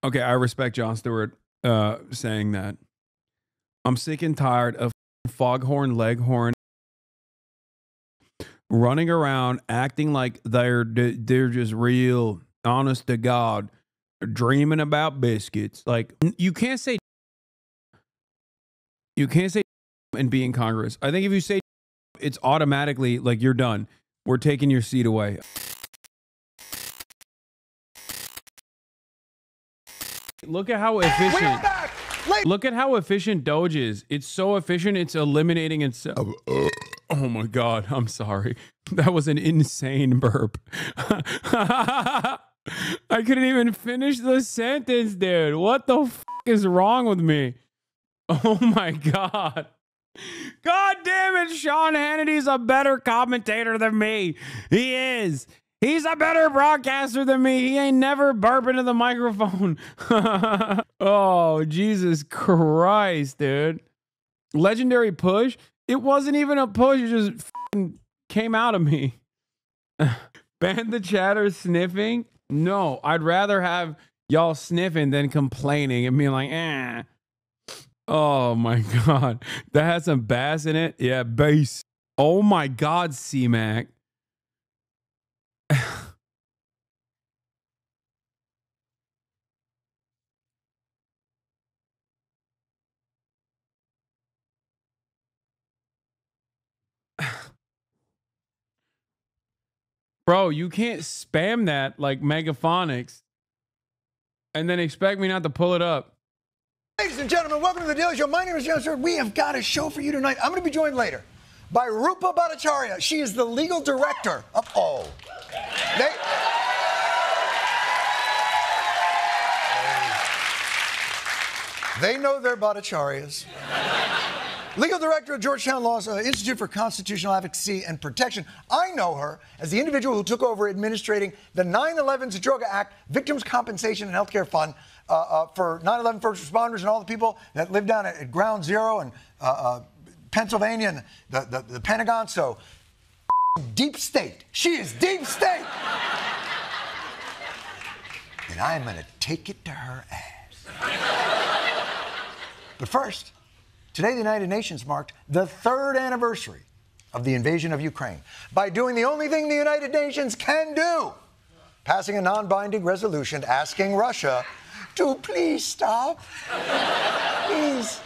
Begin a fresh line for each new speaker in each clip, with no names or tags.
Okay, I respect Jon Stewart saying that. I'm sick and tired of foghorn leghorn running around acting like they're just real, honest to God, dreaming about biscuits. Like you can't say and be in Congress. I think if you say it's automatically like you're done. We're taking your seat away. Look at how efficient. Look at how efficient DOGE is. It's so efficient. It's eliminating itself. Oh my God. I'm sorry. That was an insane burp. I couldn't even finish the sentence, dude. What the f is wrong with me? Oh my God. God damn it. Sean Hannity's a better commentator than me. He is. He's a better broadcaster than me. He ain't never burping into the microphone. Oh, Jesus Christ, dude. Legendary push? It wasn't even a push. It just came out of me. Ban the chatter sniffing? No, I'd rather have y'all sniffing than complaining and being like, eh. Oh, my God. That has some bass in it? Yeah, bass. Oh, my God, C-Mac. Bro, you can't spam that like Megaphonics and then expect me not to pull it up.
Ladies and gentlemen, welcome to the Daily Show. My name is Jon Stewart. We have got a show for you tonight. I'm going to be joined later by Rupa Bhattacharya. She is the legal director of They know their Bhattacharyas. Legal director of Georgetown Law's Institute for Constitutional Advocacy and Protection. I know her as the individual who took over administrating the 9/11 Zadroga Act Victims Compensation and Healthcare Fund for 9/11 first responders and all the people that live down at Ground Zero and Pennsylvania and the Pentagon. So, deep state. She is deep state. And I'm going to take it to her ass. But first, today, the United Nations marked the 3rd anniversary of the invasion of Ukraine by doing the only thing the United Nations can do, passing a non-binding resolution asking Russia to please stop. Please.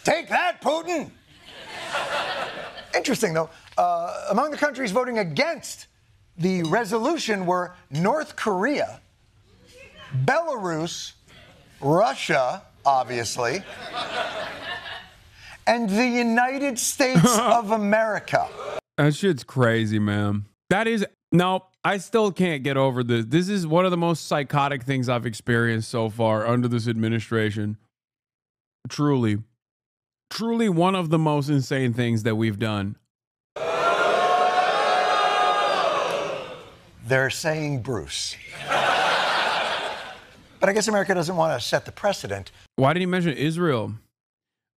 Take that, Putin. Interesting, though. Among the countries voting against the resolution were North Korea, Belarus, Russia, obviously, and the United States of America.
That shit's crazy, man. That is, no, I still can't get over this. This is one of the most psychotic things I've experienced so far under this administration. Truly, truly one of the most insane things that we've done.
They're saying Bruce. But I guess America doesn't want to set the precedent.
Why did he mention Israel?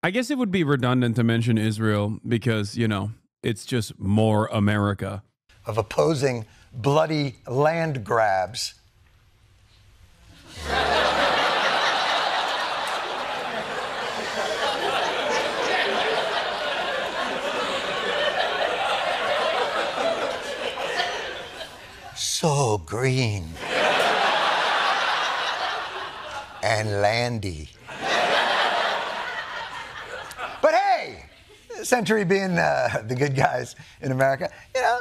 I guess it would be redundant to mention Israel because, you know, it's just more America.
Of opposing bloody land grabs. So green. And landy. But hey, Century being the good guys in America, you know,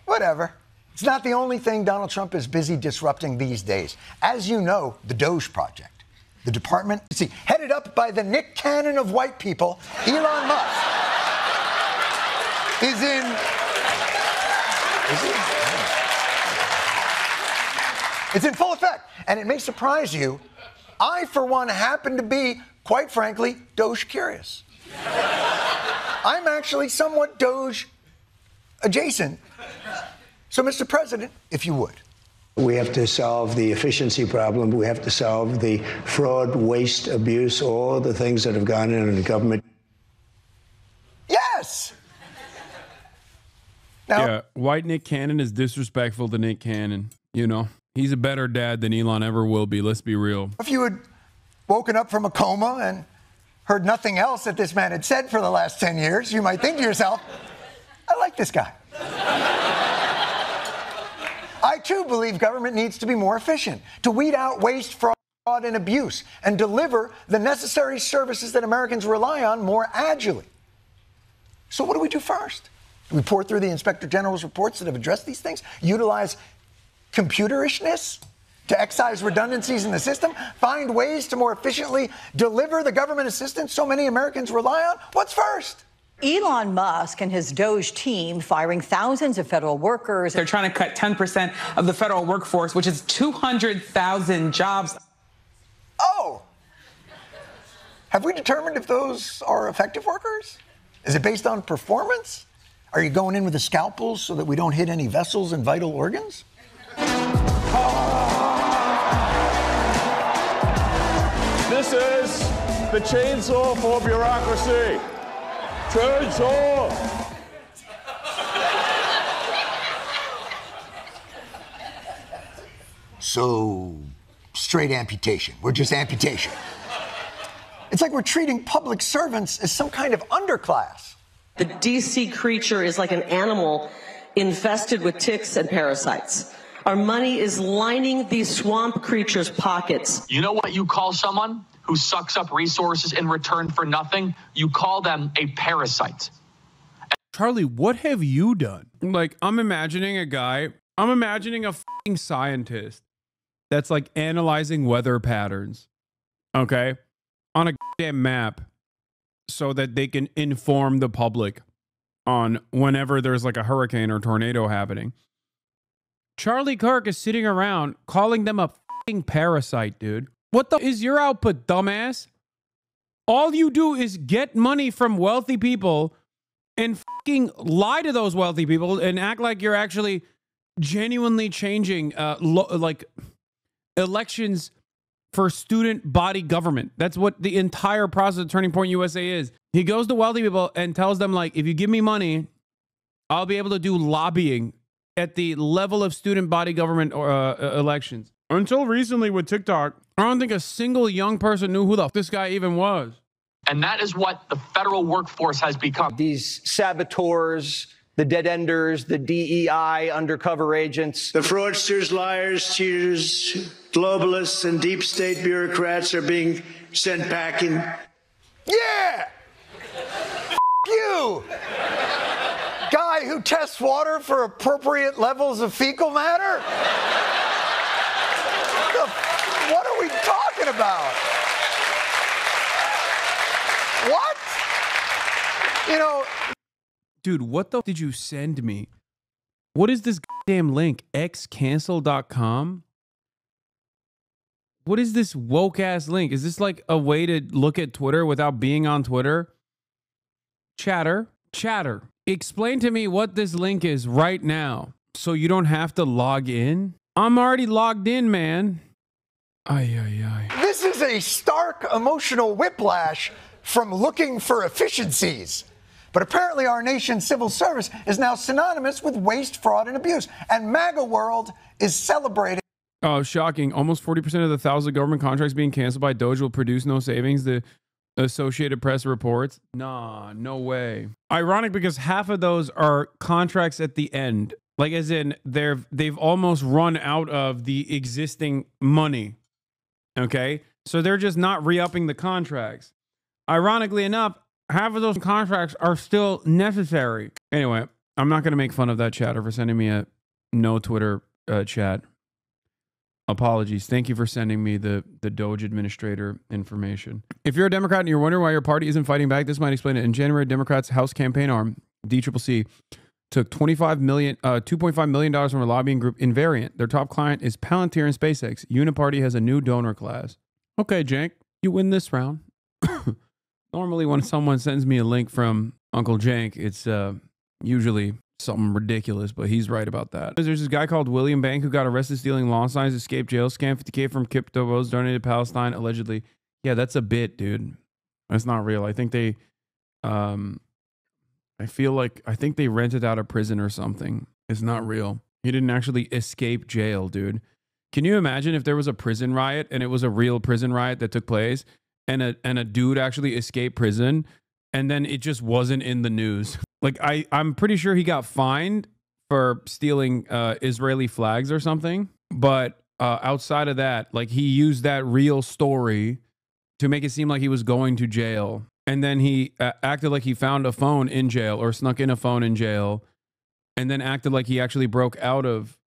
whatever. It's not the only thing Donald Trump is busy disrupting these days. As you know, the DOGE project, the department, headed up by the Nick Cannon of white people, Elon Musk, is in... It's in full effect, and it may surprise you. I, for one, happen to be, quite frankly, DOGE curious. I'm actually somewhat DOGE adjacent. So, Mr. President, if you would.
We have to solve the efficiency problem. We have to solve the fraud, waste, abuse, all the things that have gone in the government.
Yes! Now,
yeah, white Nick Cannon is disrespectful to Nick Cannon, you know? He's a better dad than Elon ever will be. Let's be real.
If you had woken up from a coma and heard nothing else that this man had said for the last 10 years, you might think to yourself, I like this guy. I, too, believe government needs to be more efficient, to weed out waste, fraud, and abuse, and deliver the necessary services that Americans rely on more agilely. So what do we do first? Do we pour through the Inspector General's reports that have addressed these things? Utilize computerishness to excise redundancies in the system? Find ways to more efficiently deliver the government assistance so many Americans rely on? What's first?
Elon Musk and his DOGE team firing thousands of federal workers.
They're trying to cut 10% of the federal workforce, which is 200,000 jobs.
Oh, have we determined if those are effective workers? Is it based on performance? Are you going in with a scalpel so that we don't hit any vessels and vital organs?
This is the chainsaw for bureaucracy. Chainsaw!
So, straight amputation. We're just amputation. It's like we're treating public servants as some kind of underclass.
The DC creature is like an animal infested with ticks and parasites. Our money is lining these swamp creatures' pockets.
You know what you call someone who sucks up resources in return for nothing? You call them a parasite.
Charlie, what have you done? Like, I'm imagining a fucking scientist that's like analyzing weather patterns, okay, on a damn map so that they can inform the public on whenever there's like a hurricane or tornado happening. Charlie Kirk is sitting around calling them a fucking parasite, dude. What the is your output, dumbass? All you do is get money from wealthy people and fucking lie to those wealthy people and act like you're actually genuinely changing like elections for student body government. That's what the entire process of Turning Point USA is. He goes to wealthy people and tells them, like, if you give me money, I'll be able to do lobbying at the level of student body government elections. Until recently with TikTok, I don't think a single young person knew who the f this guy even was.
And that is what the federal workforce has become.
These saboteurs, the dead-enders, the DEI undercover agents.
The fraudsters, liars, cheaters, globalists, and deep state bureaucrats are being sent packing.
Yeah! You! Guy who tests water for appropriate levels of fecal matter? What are we talking about? What? You know...
Dude, what the f did you send me? What is this goddamn link? xcancel.com? What is this woke ass link? Is this like a way to look at Twitter without being on Twitter? Chatter, explain to me what this link is right now so you don't have to log in. I'm already logged in, man. Ay.
This is a stark emotional whiplash from looking for efficiencies. But apparently our nation's civil service is now synonymous with waste, fraud, and abuse. And MAGA world is celebrating.
Oh, shocking. Almost 40% of the 1,000 government contracts being canceled by DOGE will produce no savings, the Associated Press reports. Nah, no way. Ironic because half of those are contracts at the end. Like as in they've almost run out of the existing money. Okay? So they're just not re-upping the contracts. Ironically enough, half of those contracts are still necessary. Anyway, I'm not going to make fun of that chatter for sending me a no Twitter chat. Apologies. Thank you for sending me the DOGE administrator information. If you're a Democrat and you're wondering why your party isn't fighting back, this might explain it. In January, Democrats' House campaign arm, DCCC, took $2.5 million from a lobbying group Invariant. Their top client is Palantir and SpaceX. Uniparty has a new donor class. Okay, Jank, you win this round. Normally, when someone sends me a link from Uncle Jank, it's usually something ridiculous, but he's right about that. There's this guy called William Bank who got arrested stealing lawn signs, escaped jail, scammed $50K from crypto bows, donated to Palestine, allegedly. Yeah, that's a bit, dude. That's not real. I think they, I think they rented out a prison or something. It's not real. He didn't actually escape jail, dude. Can you imagine if there was a prison riot and it was a real prison riot that took place and a dude actually escaped prison and then it just wasn't in the news? Like I'm pretty sure he got fined for stealing Israeli flags or something. But outside of that, like he used that real story to make it seem like he was going to jail. And then he acted like he found a phone in jail or snuck in a phone in jail and then acted like he actually broke out of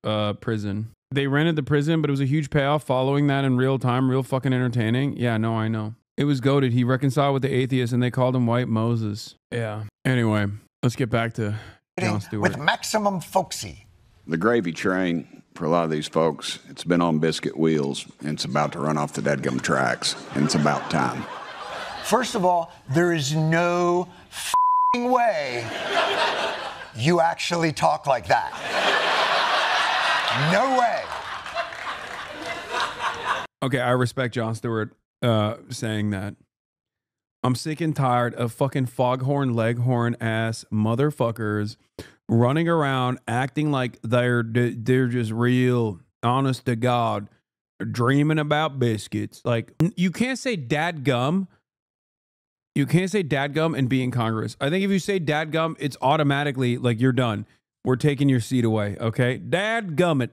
prison. They rented the prison, but it was a huge payoff following that in real time. Real fucking entertaining. Yeah, no, I know. It was goated. He reconciled with the atheists and they called him White Moses. Yeah. Anyway, let's get back to Jon Stewart.
With maximum folksy.
The gravy train, for a lot of these folks, it's been on biscuit wheels and it's about to run off the dadgum tracks. And it's about time.
First of all, there is no f***ing way you actually talk like that. No way.
Okay, I respect Jon Stewart saying that. I'm sick and tired of fucking foghorn leghorn ass motherfuckers running around acting like they're just real, honest to God, dreaming about biscuits. Like, you can't say dadgum. You can't say dadgum and be in Congress. I think if you say dadgum, it's automatically like you're done. We're taking your seat away, okay? Dadgummit.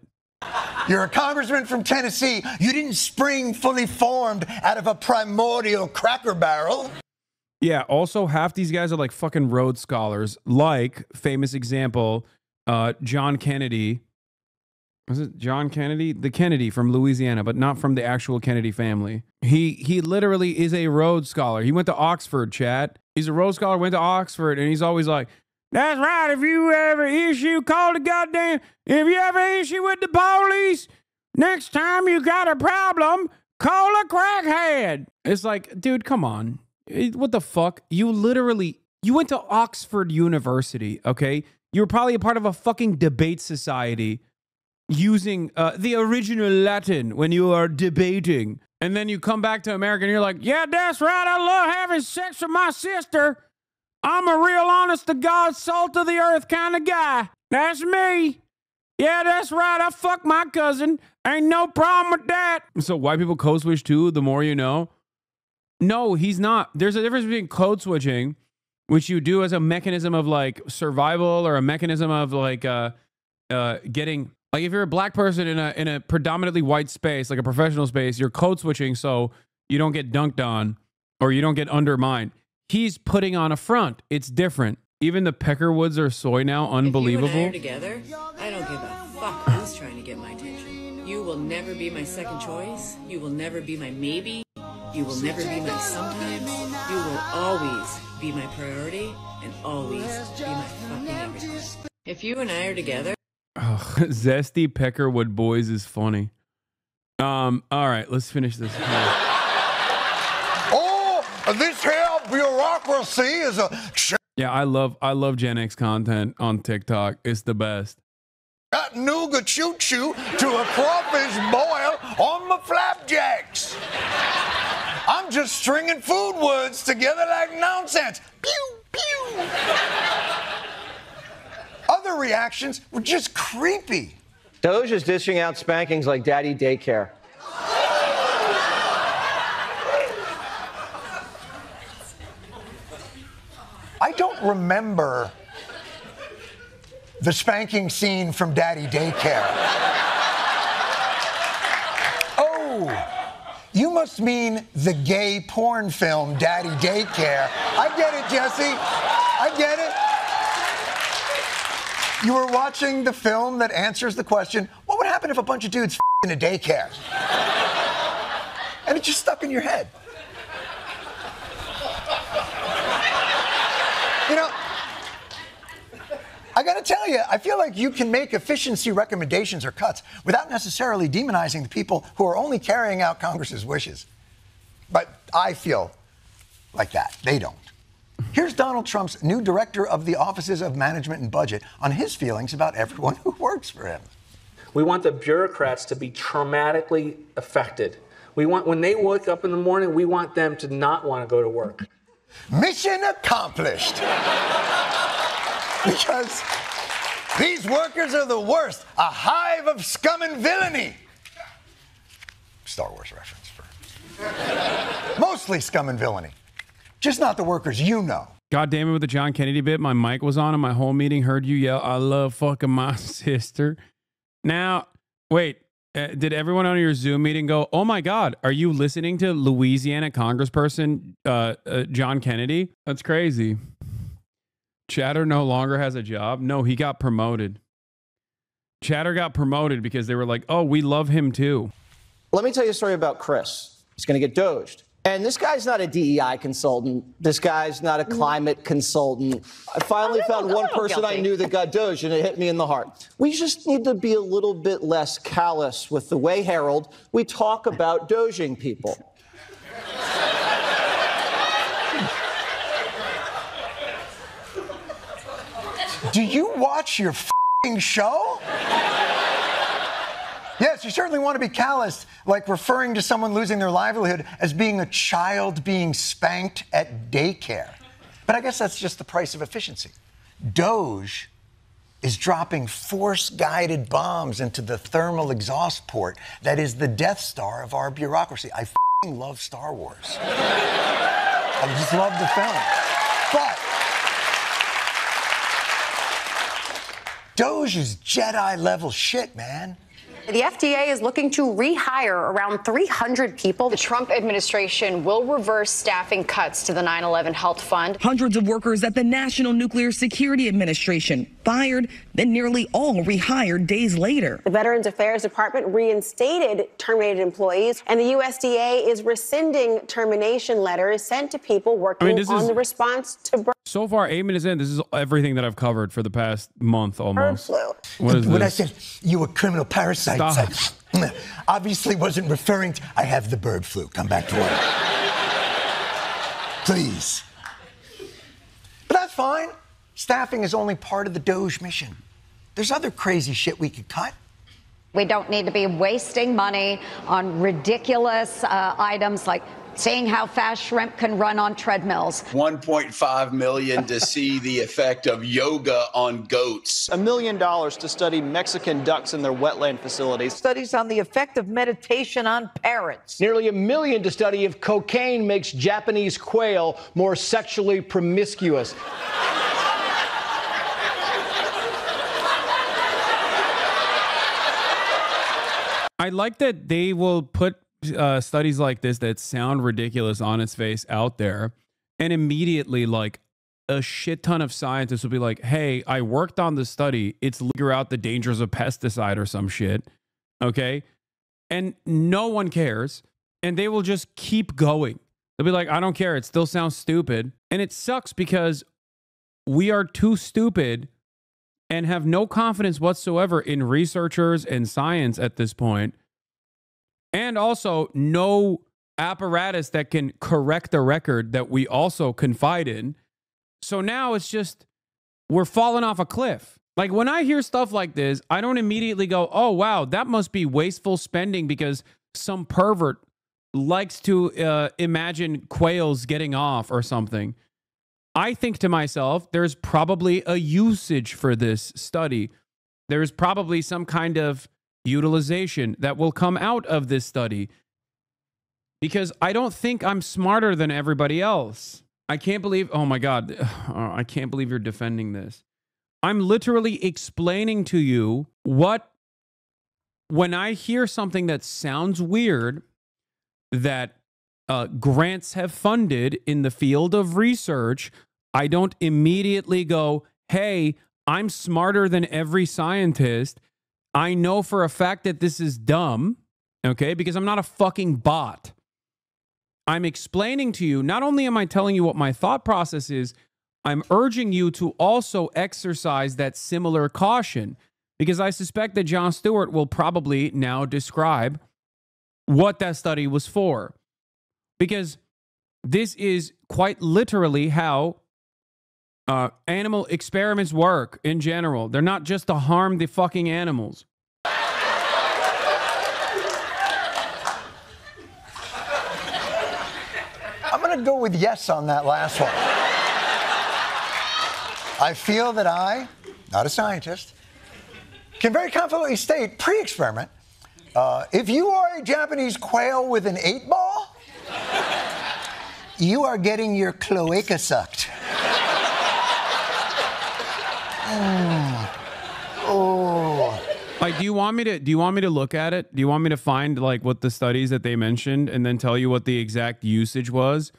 You're a congressman from Tennessee. You didn't spring fully formed out of a primordial cracker barrel.
Yeah, also half these guys are like fucking Rhodes Scholars. Like, famous example, John Kennedy. Was it John Kennedy? The Kennedy from Louisiana, but not from the actual Kennedy family. He literally is a Rhodes Scholar. He went to Oxford, chat. He's a Rhodes Scholar, went to Oxford, and he's always like, that's right, if you ever issue, call the goddamn, if you ever issue with the police, next time you got a problem, call a crackhead. It's like, dude, come on. What the fuck? You went to Oxford University, okay? You were probably a part of a fucking debate society using the original Latin when you are debating. And then you come back to America and you're like, yeah, that's right, I love having sex with my sister. I'm a real honest to God, salt of the earth kind of guy. That's me. Yeah, that's right. I fuck my cousin. Ain't no problem with that. So white people code switch too, the more you know? No, he's not. There's a difference between code switching, which you do as a mechanism of like survival or a mechanism of like getting, like if you're a black person in a predominantly white space, like a professional space, you're code switching so you don't get dunked on or you don't get undermined. He's putting on a front. It's different. Even the Peckerwoods are soy now. Unbelievable.
If you and I are together, I don't give a fuck who's trying to get my attention. You will never be my second choice. You will never be my maybe. You will never be my sometimes. You will always be my priority and always be my fucking everything. If you and I are together.
Oh, Zesty Peckerwood Boys is funny. All right, let's finish this.
This here bureaucracy is a...
Yeah, I love Gen X content on TikTok. It's the best.
Got nougat choo-choo to a crawfish boil on my flapjacks. I'm just stringing food words together like nonsense. Pew, pew. Other reactions were just creepy.
DOGE is dishing out spankings like daddy daycare.
I don't remember the spanking scene from Daddy Daycare. Oh, you must mean the gay porn film Daddy Daycare. I get it, Jesse. I get it. You were watching the film that answers the question, what would happen if a bunch of dudes in a daycare? And it just stuck in your head. You know, I gotta tell you, I feel like you can make efficiency recommendations or cuts without necessarily demonizing the people who are only carrying out Congress's wishes. But I feel like that. They don't. Here's Donald Trump's new director of the Offices of Management and Budget on his feelings about everyone who works for him.
We want the bureaucrats to be traumatically affected. We want, when they wake up in the morning, we want them to not want to go to work.
Mission accomplished. Because these workers are the worst, a hive of scum and villainy. Star Wars reference for mostly scum and villainy. Just not the workers you know.
God damn it, with the John Kennedy bit, my mic was on and my whole meeting heard you yell, I love fucking my sister. Now, wait, did everyone on your Zoom meeting go, oh my God, are you listening to Louisiana Congressperson John Kennedy? That's crazy. Chatter no longer has a job. No, he got promoted. Chatter got promoted because they were like, oh, we love him too.
Let me tell you a story about Chris. He's going to get doged. And this guy's not a DEI consultant. This guy's not a climate consultant. I finally found one person I knew that got doged, and it hit me in the heart. We just need to be a little bit less callous with the way, Harold, we talk about doging people.
Do you watch your f***ing show? Yes, you certainly want to be callous, like referring to someone losing their livelihood as being a child being spanked at daycare. But I guess that's just the price of efficiency. DOGE is dropping force-guided bombs into the thermal exhaust port that is the Death Star of our bureaucracy. I f***ing love Star Wars. I just love the film. But DOGE is Jedi-level shit, man.
The FDA is looking to rehire around 300 people.
The Trump administration will reverse staffing cuts to the 9/11 Health Fund.
Hundreds of workers at the National Nuclear Security Administration fired, then nearly all rehired days later.
The Veterans Affairs Department reinstated terminated employees, and the USDA is rescinding termination letters sent to people working on the response to
so far, 8 minutes in, this is everything that I've covered for the past month almost.
bird flu.
What is
when
this?
I said you were criminal parasites, I obviously wasn't referring to, I have the bird flu. Come back to work. Please. But that's fine. Staffing is only part of the DOGE mission. There's other crazy shit we could cut.
We don't need to be wasting money on ridiculous items like seeing how fast shrimp can run on treadmills.
$1.5 million to see the effect of yoga on goats.
$1 million to study Mexican ducks in their wetland facilities.
Studies on the effect of meditation on parrots.
Nearly $1 million to study if cocaine makes Japanese quail more sexually promiscuous.
I like that they will put studies like this that sound ridiculous on its face out there, and immediately like a shit ton of scientists will be like, hey, I worked on this study. It's figure out the dangers of pesticide or some shit. Okay. And no one cares. And they will just keep going. They'll be like, I don't care. It still sounds stupid. And it sucks because we are too stupid and have no confidence whatsoever in researchers and science at this point. And also no apparatus that can correct the record that we also confide in. So now it's just, we're falling off a cliff. Like when I hear stuff like this, I don't immediately go, oh, wow, that must be wasteful spending because some pervert likes to imagine quails getting off or something. I think to myself, there's probably a usage for this study. There's probably some kind of utilization that will come out of this study because I don't think I'm smarter than everybody else. I can't believe, oh my God, I can't believe you're defending this. I'm literally explaining to you what, when I hear something that sounds weird that grants have funded in the field of research, I don't immediately go, hey, I'm smarter than every scientist. I know for a fact that this is dumb, okay? Because I'm not a fucking bot. I'm explaining to you, not only am I telling you what my thought process is, I'm urging you to also exercise that similar caution because I suspect that Jon Stewart will probably now describe what that study was for. Because this is quite literally how animal experiments work in general. They're not just to harm the fucking animals.
I'm going to go with yes on that last one. I feel that I, not a scientist, can very confidently state pre-experiment If you are a Japanese quail with an 8-ball, you are getting your cloaca sucked. Oh.
Like, do you want me to look at it? Do you want me to find like what the studies that they mentioned and then tell you what the exact usage was?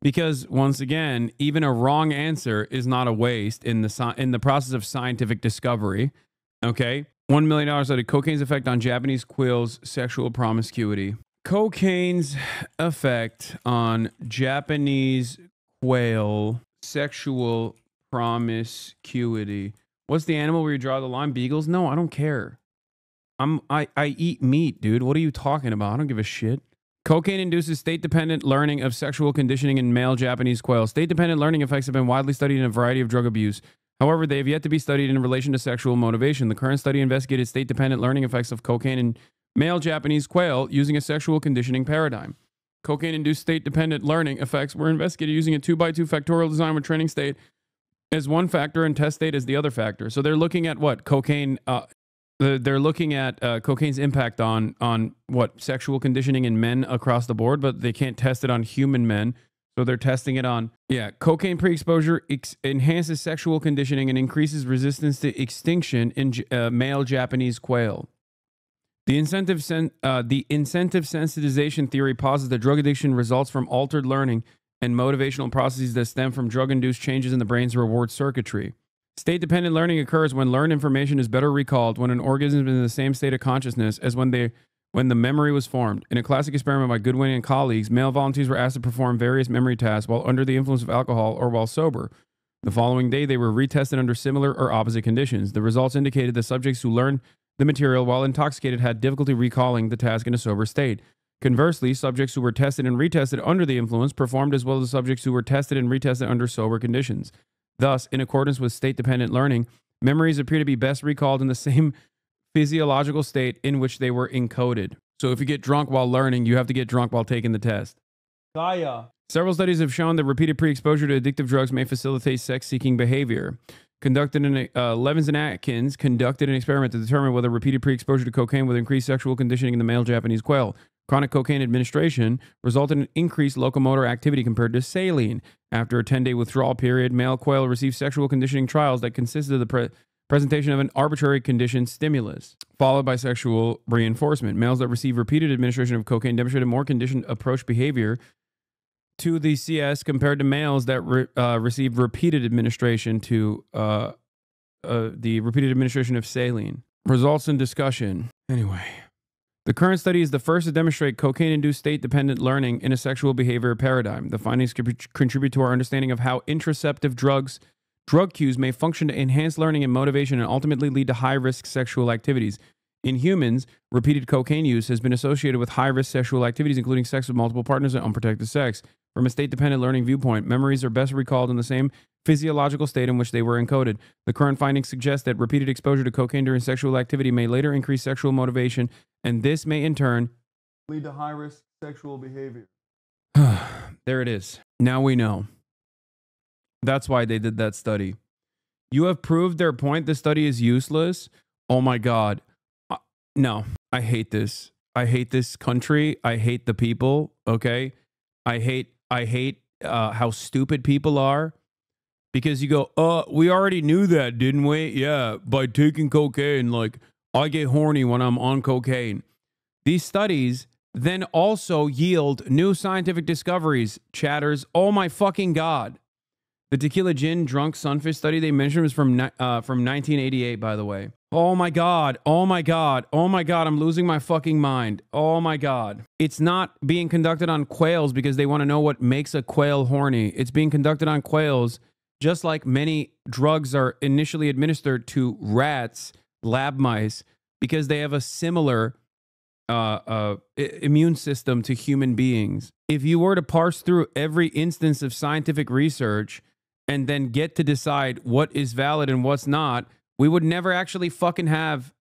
Because once again, even a wrong answer is not a waste in the process of scientific discovery. Okay, $1 million study: cocaine's effect on Japanese quails' sexual promiscuity. Cocaine's effect on Japanese quail sexual promiscuity. What's the animal where you draw the line? Beagles? No, I don't care. I eat meat, dude. What are you talking about? I don't give a shit. Cocaine induces state-dependent learning of sexual conditioning in male Japanese quail. State-dependent learning effects have been widely studied in a variety of drug abuse. However, they have yet to be studied in relation to sexual motivation. The current study investigated state-dependent learning effects of cocaine in male Japanese quail using a sexual conditioning paradigm. Cocaine-induced state-dependent learning effects were investigated using a 2x2 factorial design with training state as one factor and test state as the other factor. So they're looking at what? Cocaine... They're looking at cocaine's impact on what? Sexual conditioning in men across the board, but they can't test it on human men. So they're testing it on, cocaine pre-exposure enhances sexual conditioning and increases resistance to extinction in male Japanese quail. The incentive sensitization theory posits that drug addiction results from altered learning and motivational processes that stem from drug-induced changes in the brain's reward circuitry. State-dependent learning occurs when learned information is better recalled when an organism is in the same state of consciousness as when the memory was formed. In a classic experiment by Goodwin and colleagues, male volunteers were asked to perform various memory tasks while under the influence of alcohol or while sober. The following day, they were retested under similar or opposite conditions. The results indicated the subjects who learned the material while intoxicated had difficulty recalling the task in a sober state. Conversely, subjects who were tested and retested under the influence performed as well as the subjects who were tested and retested under sober conditions. Thus, in accordance with state-dependent learning, memories appear to be best recalled in the same physiological state in which they were encoded. So if you get drunk while learning, you have to get drunk while taking the test. Gaia. Several studies have shown that repeated pre-exposure to addictive drugs may facilitate sex-seeking behavior. Levins and Atkins conducted an experiment to determine whether repeated pre-exposure to cocaine would increase sexual conditioning in the male Japanese quail. Chronic cocaine administration resulted in increased locomotor activity compared to saline. After a 10-day withdrawal period, male quail received sexual conditioning trials that consisted of the presentation of an arbitrary conditioned stimulus, followed by sexual reinforcement. Males that received repeated administration of cocaine demonstrated more conditioned approach behavior to the CS compared to males that received repeated administration to the repeated administration of saline. Results and discussion. Anyway. The current study is the first to demonstrate cocaine-induced state-dependent learning in a sexual behavior paradigm. The findings contribute to our understanding of how interoceptive drug cues may function to enhance learning and motivation and ultimately lead to high-risk sexual activities. In humans, repeated cocaine use has been associated with high-risk sexual activities, including sex with multiple partners and unprotected sex. From a state-dependent learning viewpoint, memories are best recalled in the same physiological state in which they were encoded. The current findings suggest that repeated exposure to cocaine during sexual activity may later increase sexual motivation, and this may in turn lead to high-risk sexual behavior. There it is. Now we know. That's why they did that study. You have proved their point. The study is useless. Oh my God. No, I hate this. I hate this country. I hate the people. Okay. I hate how stupid people are, because you go, we already knew that, didn't we? Yeah. By taking cocaine, like I get horny when I'm on cocaine. These studies then also yield new scientific discoveries, chatters. Oh my fucking God. The tequila gin drunk sunfish study they mentioned was from 1988, by the way. Oh my God. Oh my God. Oh my God. I'm losing my fucking mind. Oh my God. It's not being conducted on quails because they want to know what makes a quail horny. It's being conducted on quails just like many drugs are initially administered to rats, lab mice, because they have a similar immune system to human beings. If you were to parse through every instance of scientific research and then get to decide what is valid and what's not, we would never actually fucking have,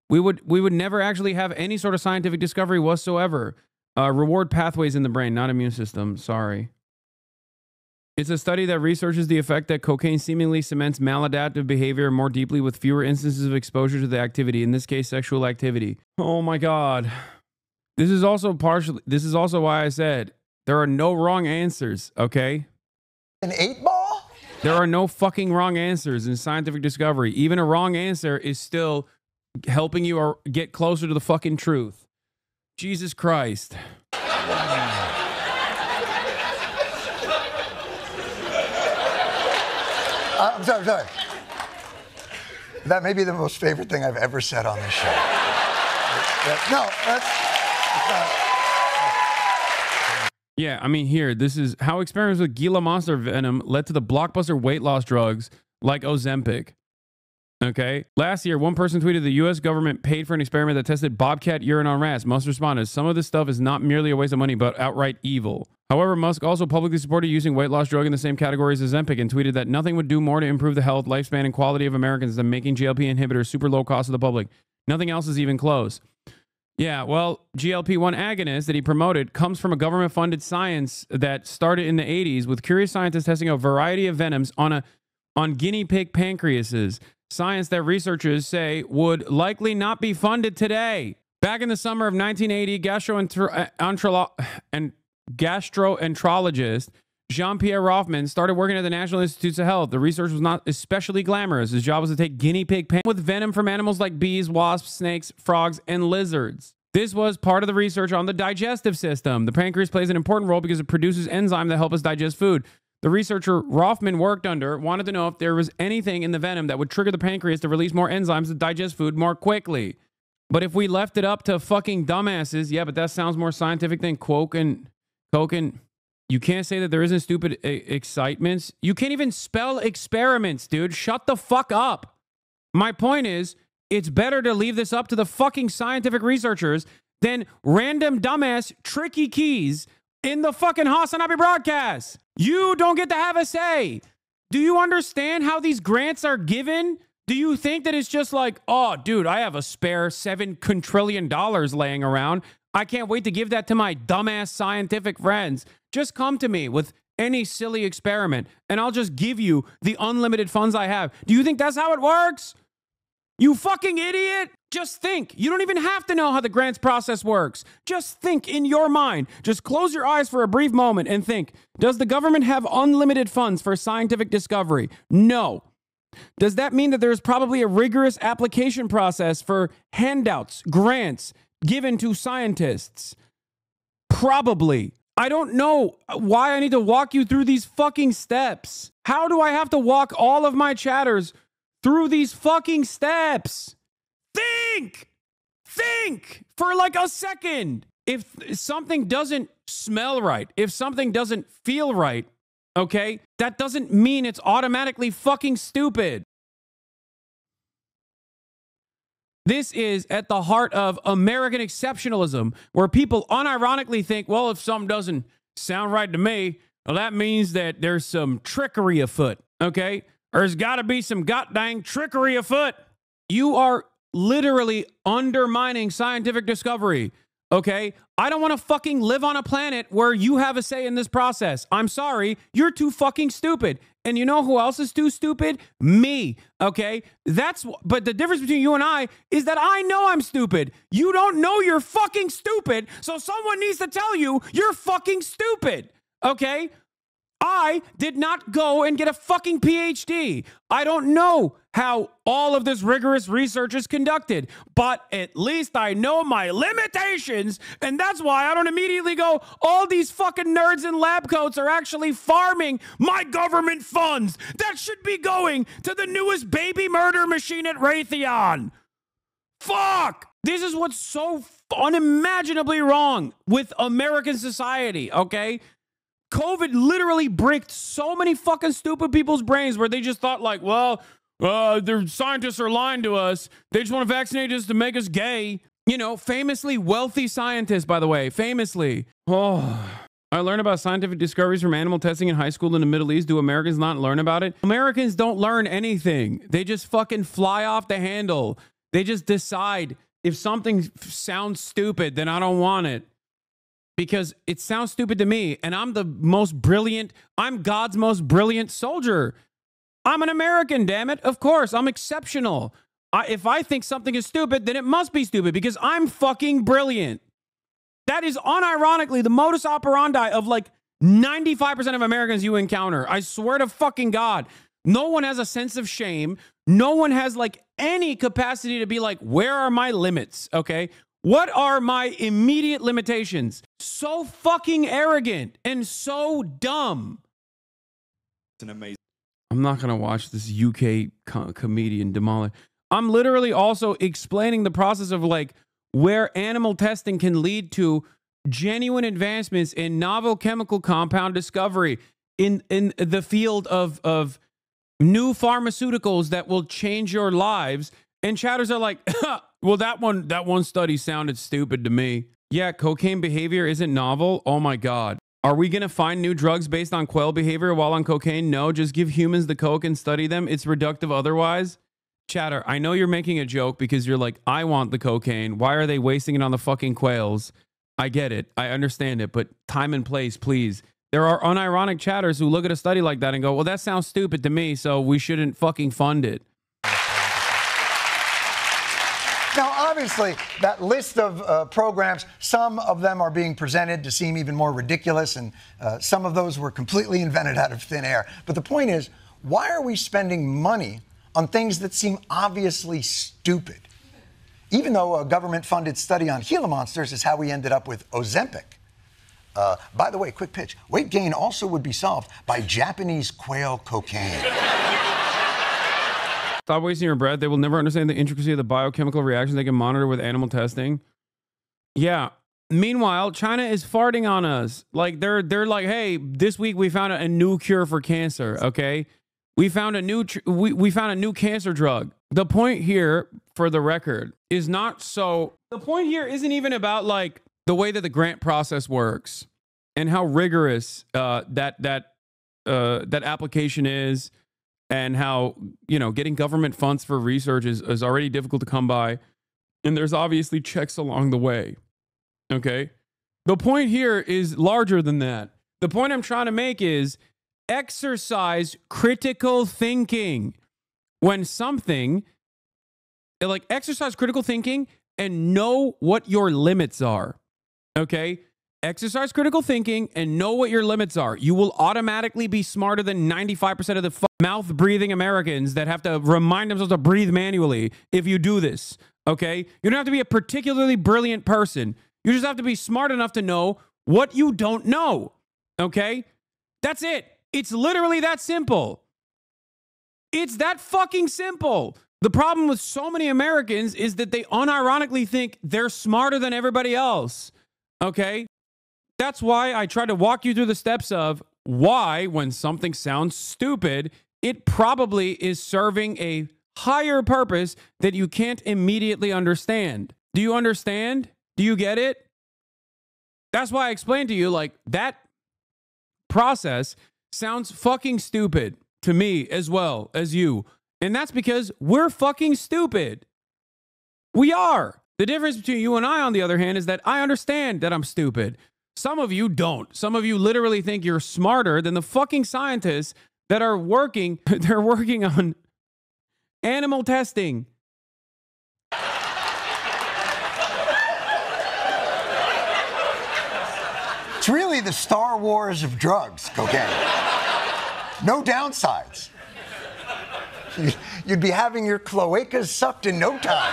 we would never actually have any sort of scientific discovery whatsoever. Reward pathways in the brain, not immune system. Sorry. It's a study that researches the effect that cocaine seemingly cements maladaptive behavior more deeply with fewer instances of exposure to the activity, in this case, sexual activity. Oh my God. This is also why I said there are no wrong answers, okay?
An 8-ball?
There are no fucking wrong answers in scientific discovery. Even a wrong answer is still helping you or get closer to the fucking truth. Jesus Christ.
I'm sorry. That may be the most favorite thing I've ever said on this show. No, that's not.
Yeah, I mean, here, this is how experiments with Gila monster venom led to the blockbuster weight loss drugs like Ozempic. Okay. Last year, one person tweeted the U.S. government paid for an experiment that tested bobcat urine on rats. Musk responded, some of this stuff is not merely a waste of money, but outright evil. However, Musk also publicly supported using weight loss drug in the same category as Ozempic and tweeted that nothing would do more to improve the health, lifespan, and quality of Americans than making GLP inhibitors super low cost to the public. Nothing else is even close. Yeah, well, GLP-1 agonist that he promoted comes from a government-funded science that started in the 80s with curious scientists testing a variety of venoms on guinea pig pancreases. Science that researchers say would likely not be funded today. Back in the summer of 1980, gastroenterologist Jean-Pierre Rothman started working at the National Institutes of Health. The research was not especially glamorous. His job was to take guinea pig with venom from animals like bees, wasps, snakes, frogs, and lizards. This was part of the research on the digestive system. The pancreas plays an important role because it produces enzymes that help us digest food. The researcher Rothman worked under wanted to know if there was anything in the venom that would trigger the pancreas to release more enzymes to digest food more quickly. But if we left it up to fucking dumbasses, yeah, but that sounds more scientific than coke and you can't say that there isn't stupid excitements. You can't even spell experiments, dude. Shut the fuck up. My point is, it's better to leave this up to the fucking scientific researchers than random dumbass tricky keys in the fucking HasanAbi broadcast. You don't get to have a say. Do you understand how these grants are given? Do you think that it's just like, oh, dude, I have a spare $7 quintillion laying around. I can't wait to give that to my dumbass scientific friends. Just come to me with any silly experiment, and I'll just give you the unlimited funds I have. Do you think that's how it works? You fucking idiot. Just think. You don't even have to know how the grants process works. Just think in your mind. Just close your eyes for a brief moment and think, does the government have unlimited funds for scientific discovery? No. Does that mean that there's probably a rigorous application process for handouts, grants given to scientists? Probably. I don't know why I need to walk you through these fucking steps. How do I have to walk all of my chatters through these fucking steps? Think for like a second. If something doesn't smell right, if something doesn't feel right, okay, that doesn't mean it's automatically fucking stupid. This is at the heart of American exceptionalism, where people unironically think, well, if something doesn't sound right to me, well, that means that there's some trickery afoot, okay? Or there's got to be some goddamn trickery afoot. You are literally undermining scientific discovery, okay? I don't want to fucking live on a planet where you have a say in this process. I'm sorry, you're too fucking stupid. And you know who else is too stupid? Me, okay? But the difference between you and I is that I know I'm stupid. You don't know you're fucking stupid, so someone needs to tell you you're fucking stupid, okay? I did not go and get a fucking PhD. I don't know how all of this rigorous research is conducted, but at least I know my limitations, and that's why I don't immediately go, all these fucking nerds in lab coats are actually farming my government funds that should be going to the newest baby murder machine at Raytheon. Fuck! This is what's so unimaginably wrong with American society, okay? COVID literally bricked so many fucking stupid people's brains where they just thought like, well, their scientists are lying to us. They just want to vaccinate us to make us gay. You know, famously wealthy scientists, by the way, famously. Oh, I learned about scientific discoveries from animal testing in high school in the Middle East. Do Americans not learn about it? Americans don't learn anything. They just fucking fly off the handle. They just decide if something sounds stupid, then I don't want it. because it sounds stupid to me, and I'm God's most brilliant soldier. I'm an American, damn it. Of course, I'm exceptional. If I think something is stupid, then it must be stupid because I'm fucking brilliant. That is unironically the modus operandi of like 95% of Americans you encounter. I swear to fucking God. No one has a sense of shame. No one has like any capacity to be like, where are my limits? Okay. What are my immediate limitations? So fucking arrogant and so dumb.
It's an amazing.
I'm not going to watch this UK comedian demolish. I'm literally also explaining the process of like where animal testing can lead to genuine advancements in novel chemical compound discovery in the field of new pharmaceuticals that will change your lives. And chatters are like, well, that one study sounded stupid to me. Yeah, cocaine behavior isn't novel. Oh my God. Are we going to find new drugs based on quail behavior while on cocaine? No, just give humans the coke and study them. It's reductive otherwise. Chatter, I know you're making a joke because you're like, I want the cocaine. Why are they wasting it on the fucking quails? I get it. I understand it. But time and place, please. There are unironic chatters who look at a study like that and go, well, that sounds stupid to me, so we shouldn't fucking fund it.
Now, obviously, that list of programs, some of them are being presented to seem even more ridiculous, and some of those were completely invented out of thin air. But the point is, why are we spending money on things that seem obviously stupid? Even though a government-funded study on Gila monsters is how we ended up with Ozempic. By the way, quick pitch. Weight gain also would be solved by Japanese quail cocaine.
Stop wasting your breath. They will never understand the intricacy of the biochemical reactions they can monitor with animal testing. Yeah. Meanwhile, China is farting on us. Like they're like, hey, this week we found a new cure for cancer. Okay, we found a new we found a new cancer drug. The point here, for the record, is not so. The point here isn't even about like the way that the grant process works and how rigorous that application is. And how, you know, getting government funds for research is already difficult to come by. And there's obviously checks along the way. Okay? The point here is larger than that. The point I'm trying to make is exercise critical thinking. When something, like exercise critical thinking and know what your limits are. Okay? Exercise critical thinking and know what your limits are. You will automatically be smarter than 95% of the mouth-breathing Americans that have to remind themselves to breathe manually if you do this, okay? You don't have to be a particularly brilliant person. You just have to be smart enough to know what you don't know, okay? That's it. It's literally that simple. It's that fucking simple. The problem with so many Americans is that they unironically think they're smarter than everybody else, okay? That's why I try to walk you through the steps of why, when something sounds stupid, it probably is serving a higher purpose that you can't immediately understand. Do you understand? Do you get it? That's why I explained to you, like, that process sounds fucking stupid to me as well as you. And that's because we're fucking stupid. We are. The difference between you and I, on the other hand, is that I understand that I'm stupid. Some of you don't. Some of you literally think you're smarter than the fucking scientists that are working. They're working on animal testing.
It's really the Star Wars of drugs, cocaine. No downsides. You'd be having your cloacas sucked in no time.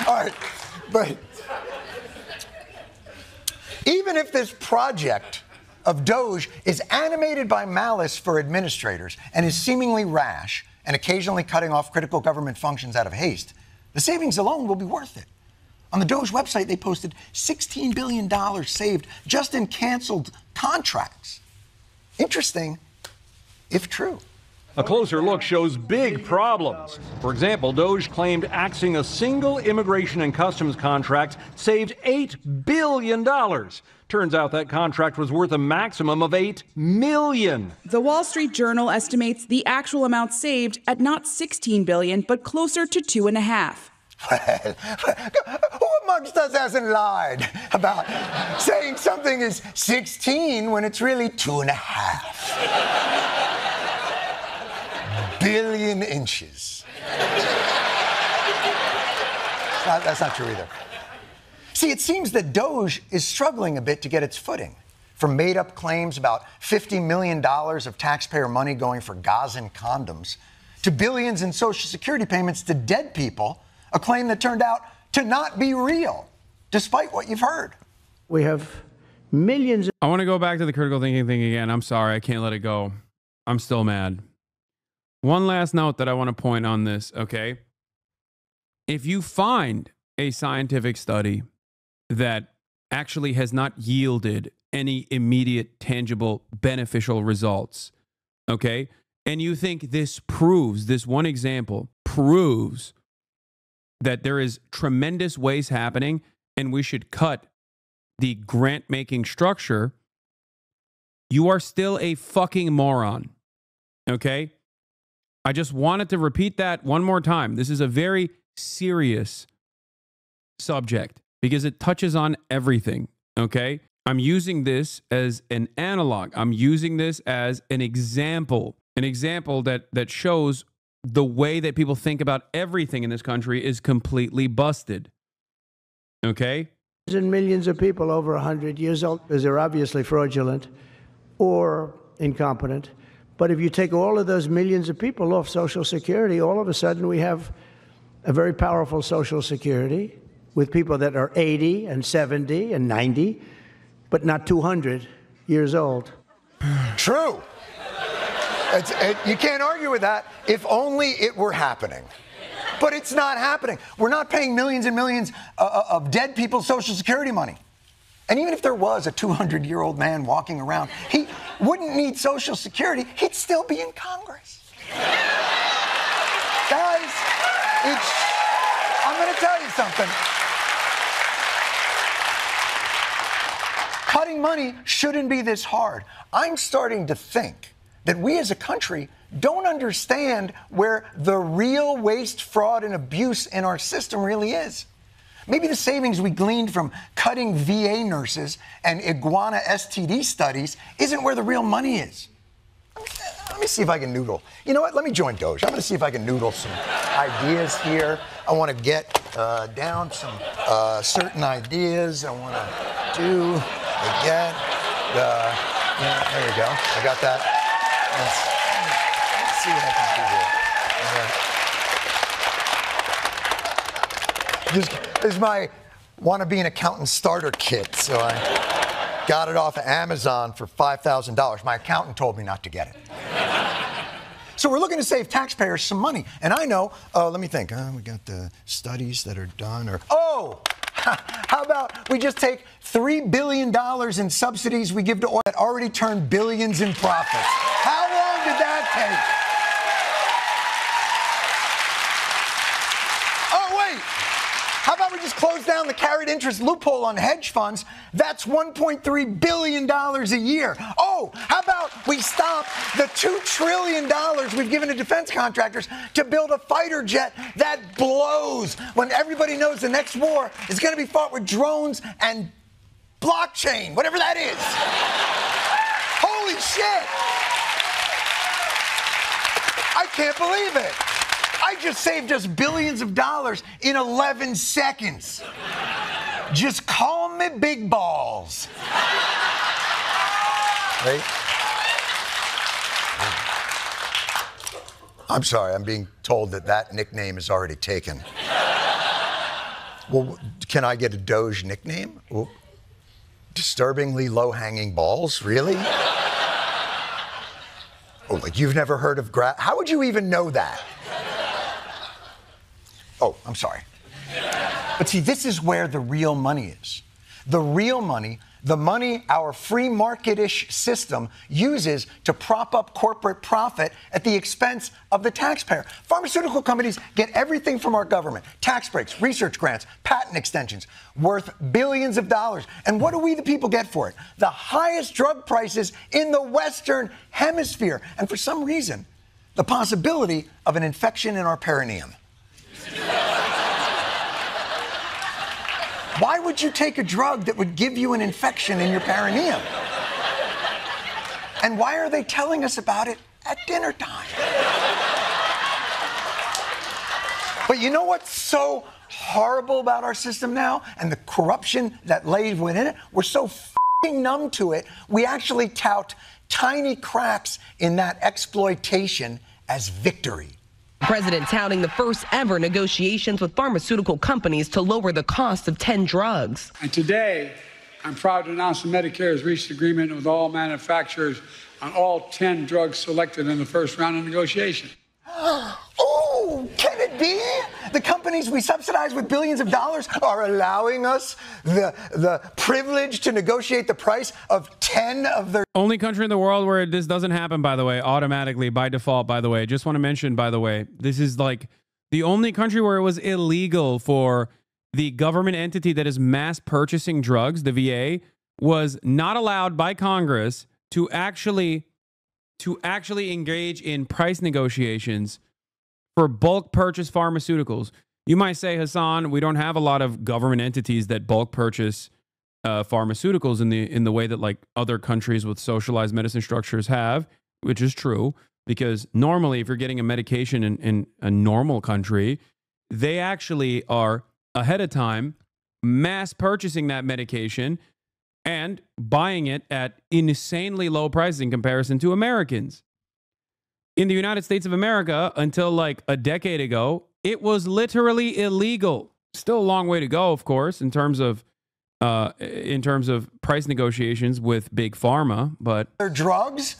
All right. But even if this project of DOGE is animated by malice for administrators and is seemingly rash and occasionally cutting off critical government functions out of haste, the savings alone will be worth it. On the DOGE website, they posted $16 billion saved just in canceled contracts. Interesting, if true.
A closer look shows big problems. For example, DOGE claimed axing a single immigration and customs contract saved $8 billion. Turns out that contract was worth a maximum of $8 million.
The Wall Street Journal estimates the actual amount saved at not $16 billion, but closer to $2.5 billion.
Well, who amongst us hasn't lied about saying something is 16 when it's really 2.5 billion inches? That's not true either. See, it seems that DOGE is struggling a bit to get its footing. From made-up claims about $50 million of taxpayer money going for Gazan condoms, to billions in Social Security payments to dead people, a claim that turned out to not be real, despite what you've heard.
We have millions.
I want to go back to the critical thinking thing again. I'm sorry, I can't let it go. I'm still mad. One last note that I want to point on this, okay? If you find a scientific study that actually has not yielded any immediate, tangible, beneficial results, okay? And you think this one example proves that there is tremendous waste happening and we should cut the grant-making structure, you are still a fucking moron, okay? I just wanted to repeat that one more time. This is a very serious subject because it touches on everything, okay? I'm using this as an analog. I'm using this as an example that shows the way that people think about everything in this country is completely busted, okay?
And millions of people over 100 years old because they're obviously fraudulent or incompetent. But if you take all of those millions of people off Social Security, all of a sudden we have a very powerful Social Security with people that are 80 and 70 and 90, but not 200 years old.
True. You can't argue with that if only it were happening. But it's not happening. We're not paying millions and millions of dead people's Social Security money. And even if there was a 200-year-old man walking around, he wouldn't need Social Security. He'd still be in Congress. Guys, I'm going to tell you something. Cutting money shouldn't be this hard. I'm starting to think that we as a country don't understand where the real waste, fraud, and abuse in our system really is. Maybe the savings we gleaned from cutting VA nurses and iguana STD studies isn't where the real money is. Let me see if I can noodle. You know what? Let me join DOGE. I'm going to see if I can noodle some ideas here. I want to get down some certain ideas. I want to there you go. I got that. Let's see what I can do here. This is my want to be an accountant starter kit. So I got it off of Amazon for $5,000. My accountant told me not to get it. So we're looking to save taxpayers some money. And I know, let me think. We got the studies that are done. How about we just take $3 billion in subsidies we give to oil that already turned billions in profits? How long did that take? Oh, wait. How about we just close down the carried interest loophole on hedge funds? That's $1.3 billion a year. Oh, how about we stop the $2 trillion we've given to defense contractors to build a fighter jet that blows when everybody knows the next war is going to be fought with drones and blockchain, whatever that is. Holy shit. I can't believe it. I just saved us billions of dollars in 11 seconds. Just call me Big Balls. Right? I'm sorry, I'm being told that nickname is already taken. Well, can I get a DOGE nickname? Well, disturbingly low-hanging balls? Really? Oh, like you've never heard of how would you even know that? Oh, I'm sorry. But see, this is where the real money is. The real money, the money our free market-ish system uses to prop up corporate profit at the expense of the taxpayer. Pharmaceutical companies get everything from our government: tax breaks, research grants, patent extensions, worth billions of dollars. And what do we, the people, get for it? The highest drug prices in the Western Hemisphere. And for some reason, the possibility of an infection in our perineum. Why would you take a drug that would give you an infection in your perineum? And why are they telling us about it at dinner time? But you know what's so horrible about our system now and the corruption that lays within it? We're so f***ing numb to it, we actually tout tiny cracks in that exploitation as victory.
The president touting the first ever negotiations with pharmaceutical companies to lower the cost of 10 drugs.
And today, I'm proud to announce that Medicare has reached agreement with all manufacturers on all 10 drugs selected in the first round of negotiation.
Oh, can it be? The companies we subsidize with billions of dollars are allowing us the privilege to negotiate the price of 10 of their...
Only country in the world where this doesn't happen, by the way, automatically, by default, by the way. Just want to mention, by the way, this is like the only country where it was illegal for the government entity that is mass purchasing drugs, the VA, was not allowed by Congress to actually engage in price negotiations for bulk purchase pharmaceuticals. You might say, Hasan, we don't have a lot of government entities that bulk purchase pharmaceuticals in the way that like other countries with socialized medicine structures have, which is true, because normally if you're getting a medication in a normal country, they actually are ahead of time mass purchasing that medication and buying it at insanely low prices in comparison to Americans. In the United States of America, until like a decade ago, it was literally illegal. Still a long way to go, of course, in terms of price negotiations with big pharma, but
their drugs,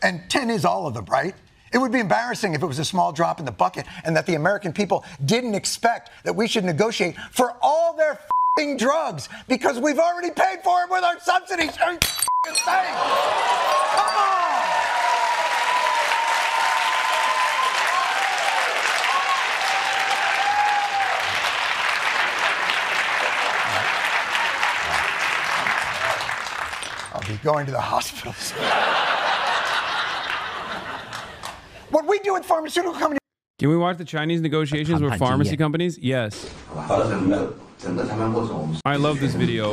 and 10 is all of them, right? It would be embarrassing if it was a small drop in the bucket and that the American people didn't expect that we should negotiate for all their f***ing drugs because we've already paid for it with our subsidies. Are you f***ing saying? Come on! I'll be going to the hospitals. What we do with pharmaceutical companies.
Can we watch the Chinese negotiations with pharmacy companies? Yes. I love this video.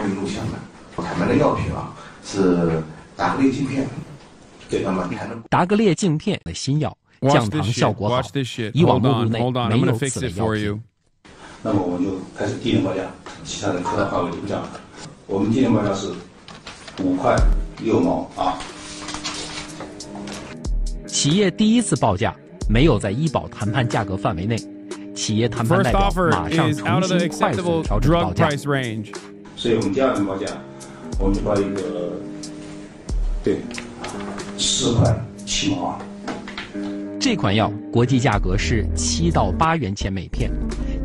Watch this shit. Watch this shit. Hold on. I'm going to fix it for you.
那么我们就开始低廉报价，其他的客单价位就不讲了。我们低廉报价是5块6毛啊。
企业第一次报价没有在医保谈判价格范围内，企业谈判代表马上重新快速调整报价。
所以我们第二轮报价，我们就报一个对4块7毛啊。
这款药国际价格是7到8元钱每片，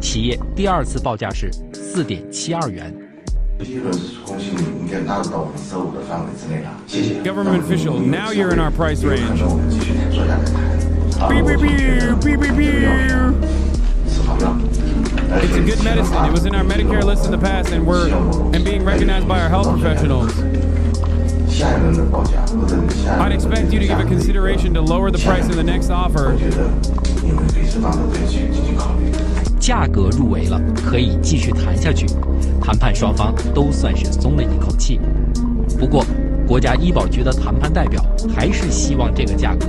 企业第二次报价是4.72元。
Government official, now you're in our price range. Beep, beep, beep, beep, beep, beep. It's a good medicine. It was in our Medicare list in the past, and being recognized by our health professionals. I'd expect you to give a consideration to lower the price in the next offer.
价格入围了，可以继续谈下去。谈判双方都算是松了一口气。不过，国家医保局的谈判代表还是希望这个价格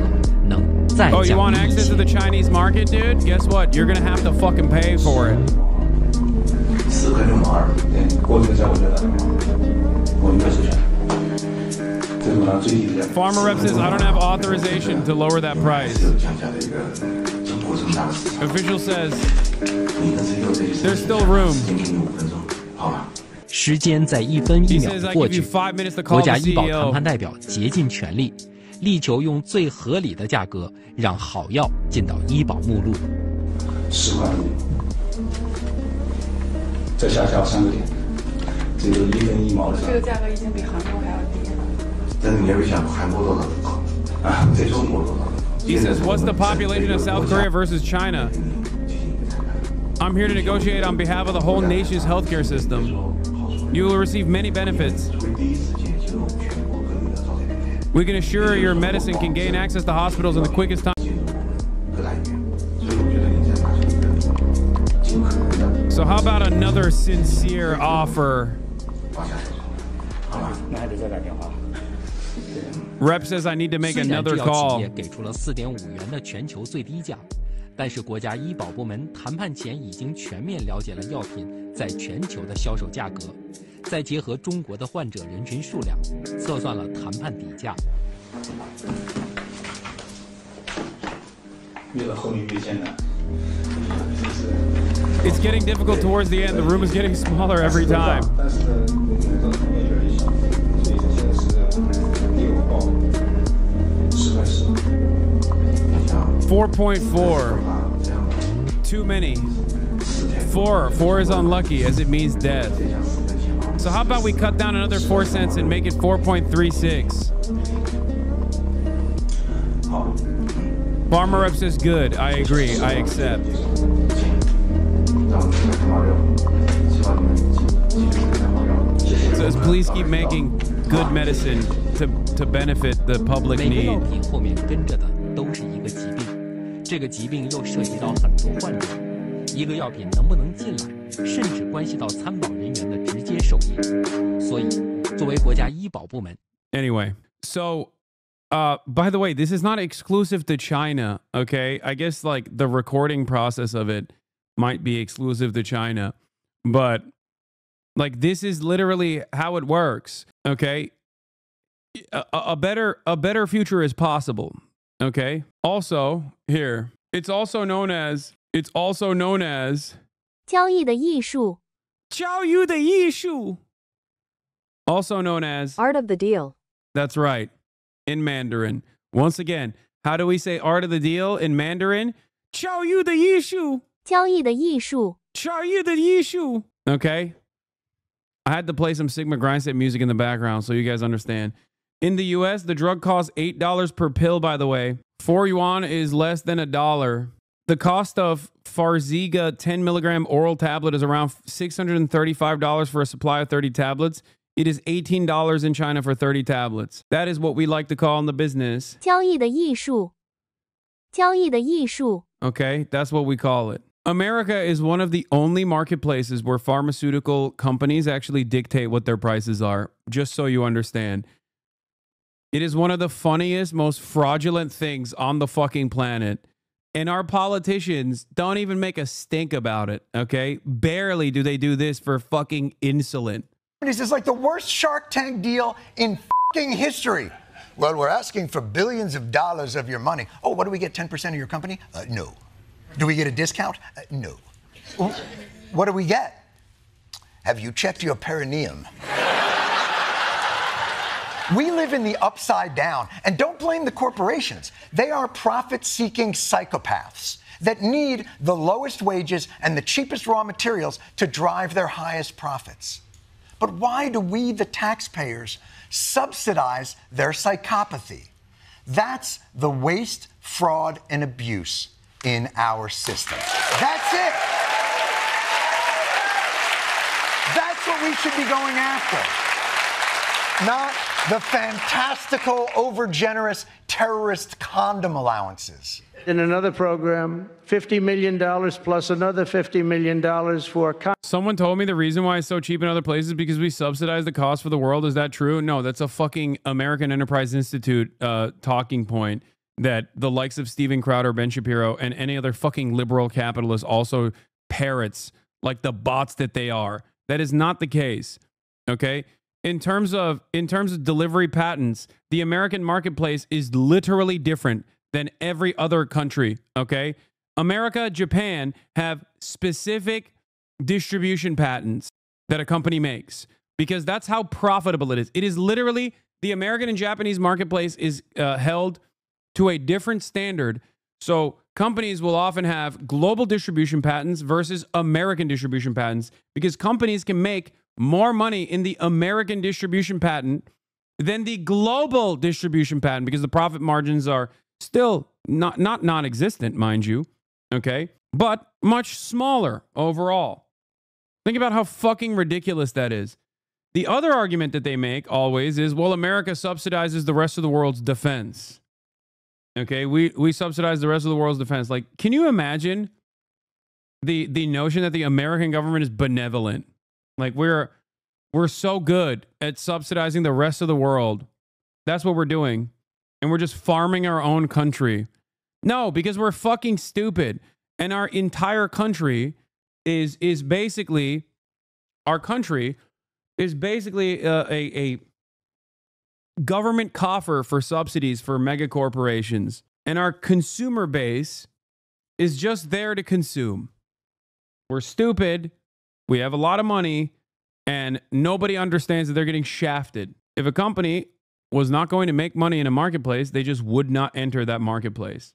能再降低一些。
Oh, you want access to the Chinese market, dude? Guess what? You're gonna have to fucking pay for it.
4块6毛2，对，过这个价我觉得我应该授权。这是拿最低的价。
Farmer rep says I don't have authorization to lower that price. Official says there's still room.
时间在1分1秒的过去，国家医保谈判代表竭尽全力，力求用最合理的价格让好药进到医保目录。
10块5，再下调3个点，这个1分1毛的。
这个价格已经比韩国还要低了。
但是你要想韩国多少人口啊？这中国多少人口？
He says, what's the population of South Korea versus China? I'm here to negotiate on behalf of the whole nation's healthcare system. You will receive many benefits. We can assure your medicine can gain access to hospitals in the quickest time. So how about another sincere offer? Rep says I need to make another call.
给出了4.5元的全球最低价，但是国家医保部门谈判前已经全面了解了药品在全球的销售价格，再结合中国的患者人群数量，测算了谈判底价。
It's getting difficult towards the end. The room is getting smaller every time. 4.4. Too many. 4 is unlucky as it means death. So how about we cut down another 4 cents and make it 4.36? Farmer Rep says good. I agree. I accept. Says please keep making good medicine to benefit the public need.
每个药品后面跟着的都是一个疾病，这个疾病又涉及到很多患者，一个药品能不能进来，甚至关系到参保人员的直接受益。所以，作为国家医保部门
Anyway, so by the way, this is not exclusive to China, okay? I guess like the recording process of it might be exclusive to China, but like this is literally how it works, okay? A better future is possible, okay? Also, here, it's also known as
交易的艺术
交易的艺术 also known as
Art of the deal.
That's right. In Mandarin. Once again, how do we say art of the deal in Mandarin? 交易的艺术
交易的艺术
交易的艺术 Okay? I had to play some Sigma Grindset music in the background so you guys understand. In the US, the drug costs $8 per pill, by the way. 4 yuan is less than $1. The cost of Farxiga 10 milligram oral tablet is around $635 for a supply of 30 tablets. It is $18 in China for 30 tablets. That is what we like to call in the business
交易的艺术交易的艺术
Okay, that's what we call it. America is one of the only marketplaces where pharmaceutical companies actually dictate what their prices are, just so you understand. It is one of the funniest, most fraudulent things on the fucking planet. And our politicians don't even make a stink about it, okay? Barely do they do this for fucking insulin.
This is like the worst Shark Tank deal in fucking history. Well, we're asking for billions of dollars of your money. Oh, what do we get, 10% of your company? No. Do we get a discount? No. What do we get? Have you checked your perineum? We live in the upside down, and don't blame the corporations. They are profit-seeking psychopaths that need the lowest wages and the cheapest raw materials to drive their highest profits. But why do we, the taxpayers, subsidize their psychopathy? That's the waste, fraud, and abuse in our system. That's it. That's what we should be going after. Not the fantastical, overgenerous terrorist condom allowances.
In another program, $50 million plus another $50 million for...
Someone told me the reason why it's so cheap in other places is because we subsidize the cost for the world. Is that true? No, that's a fucking American Enterprise Institute talking point that the likes of Steven Crowder, Ben Shapiro, and any other fucking liberal capitalist also parrots like the bots that they are. That is not the case, okay? In terms of delivery patents, the American marketplace is literally different than every other country, okay? America, Japan have specific distribution patents that a company makes because that's how profitable it is. It is literally the American and Japanese marketplace is held to a different standard. So companies will often have global distribution patents versus American distribution patents because companies can make more money in the American distribution patent than the global distribution patent because the profit margins are still not non-existent, mind you, okay? But much smaller overall. Think about how fucking ridiculous that is. The other argument that they make always is, well, America subsidizes the rest of the world's defense. Okay, we subsidize the rest of the world's defense. Like, can you imagine the notion that the American government is benevolent. Like we're so good at subsidizing the rest of the world. That's what we're doing. And we're just farming our own country. No, because we're fucking stupid. And our entire country is basically, our country is basically a government coffer for subsidies for mega corporations. And our consumer base is just there to consume. We're stupid. We have a lot of money. And nobody understands that they're getting shafted. If a company was not going to make money in a marketplace, they just would not enter that marketplace.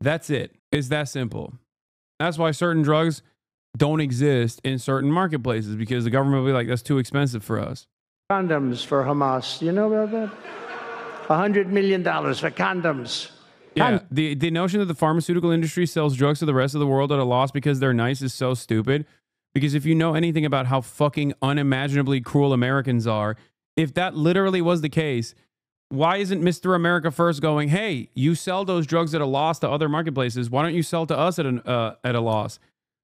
That's it. It's that simple. That's why certain drugs don't exist in certain marketplaces, because the government will be like, that's too expensive for us.
Condoms for Hamas. You know about that? $100 million for condoms.
Yeah, the notion that the pharmaceutical industry sells drugs to the rest of the world at a loss because they're nice is so stupid. Because if you know anything about how fucking unimaginably cruel Americans are, if that literally was the case, why isn't Mr. America First going, hey, you sell those drugs at a loss to other marketplaces. Why don't you sell to us at a loss?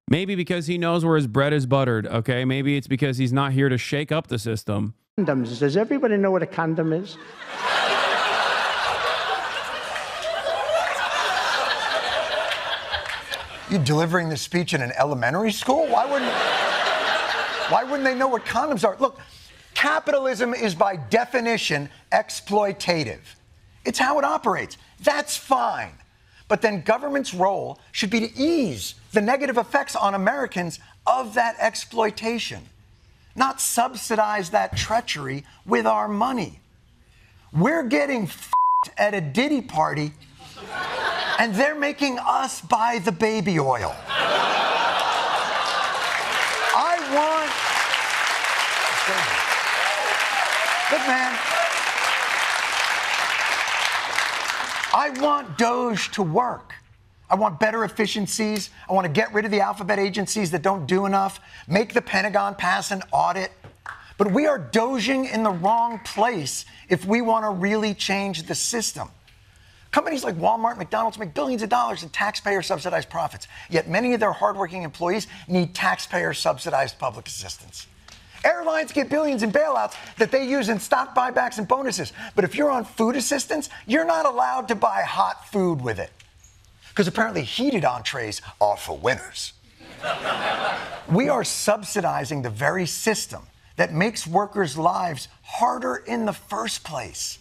Maybe because he knows where his bread is buttered, okay? Maybe it's because he's not here to shake up the system.
Condoms. Does everybody know what a condom is?
You delivering this speech in an elementary school? Why wouldn't they know what condoms are? Look, capitalism is by definition exploitative. It's how it operates. That's fine. But then government's role should be to ease the negative effects on Americans of that exploitation, not subsidize that treachery with our money. We're getting f***ed at a Diddy party, and they're making us buy the baby oil. Look, man, I want DOGE to work. I want better efficiencies. I want to get rid of the alphabet agencies that don't do enough, make the Pentagon pass an audit. But we are doging in the wrong place if we want to really change the system. Companies like Walmart and McDonald's make billions of dollars in taxpayer-subsidized profits, yet many of their hardworking employees need taxpayer-subsidized public assistance. Airlines get billions in bailouts that they use in stock buybacks and bonuses. But if you're on food assistance, you're not allowed to buy hot food with it. Because apparently heated entrees are for winners. We are subsidizing the very system that makes workers' lives harder in the first place.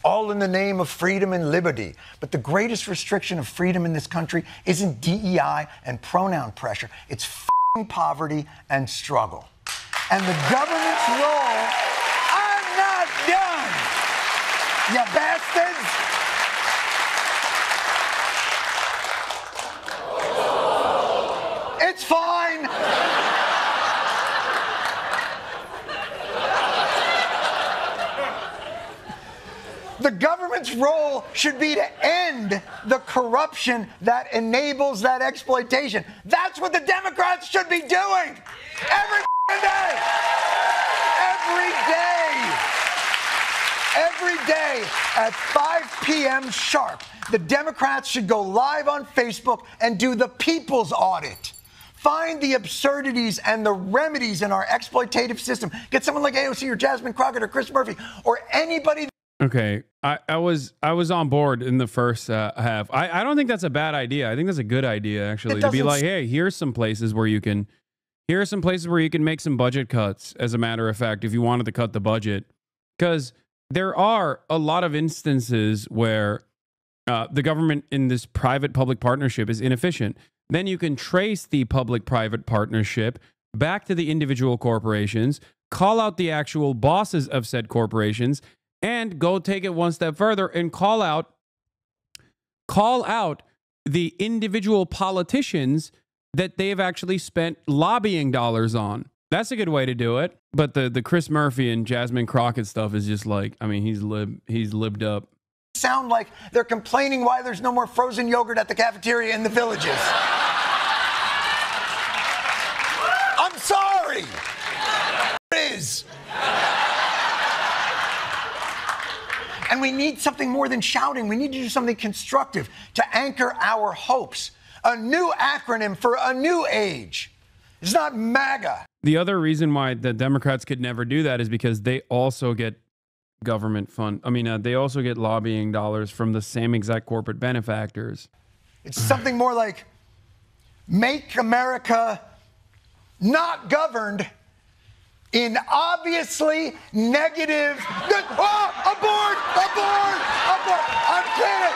All in the name of freedom and liberty. But the greatest restriction of freedom in this country isn't DEI and pronoun pressure. It's f***ing poverty and struggle. And the government's role, I'm not done, you bastards. It's fine. The government's role should be to end the corruption that enables that exploitation. That's what the Democrats should be doing every day. Every day at 5 p.m. sharp, the Democrats should go live on Facebook and do the people's audit. Find the absurdities and the remedies in our exploitative system. Get someone like AOC or Jasmine Crockett or Chris Murphy or anybody.
Okay, I was on board in the first half. I don't think that's a bad idea. I think that's a good idea, actually, to be like, hey, here's some places where you can make some budget cuts, as a matter of fact, if you wanted to cut the budget. Because there are a lot of instances where the government in this private-public partnership is inefficient. Then you can trace the public-private partnership back to the individual corporations, call out the actual bosses of said corporations, and go take it one step further and call out the individual politicians that they've actually spent lobbying dollars on. That's a good way to do it. But the Chris Murphy and Jasmine Crockett stuff is just like, I mean, he's libbed up.
Sound like they're complaining why there's no more frozen yogurt at the cafeteria in the villages. I'm sorry. It is. And we need something more than shouting. We need to do something constructive to anchor our hopes. a new acronym for a new age. It's not MAGA.
The other reason why the Democrats could never do that is because they also get government fund. I mean, they also get lobbying dollars from the same exact corporate benefactors.
It's something more like Make America Not Governed in obviously negative. Oh, abort! I'm kidding!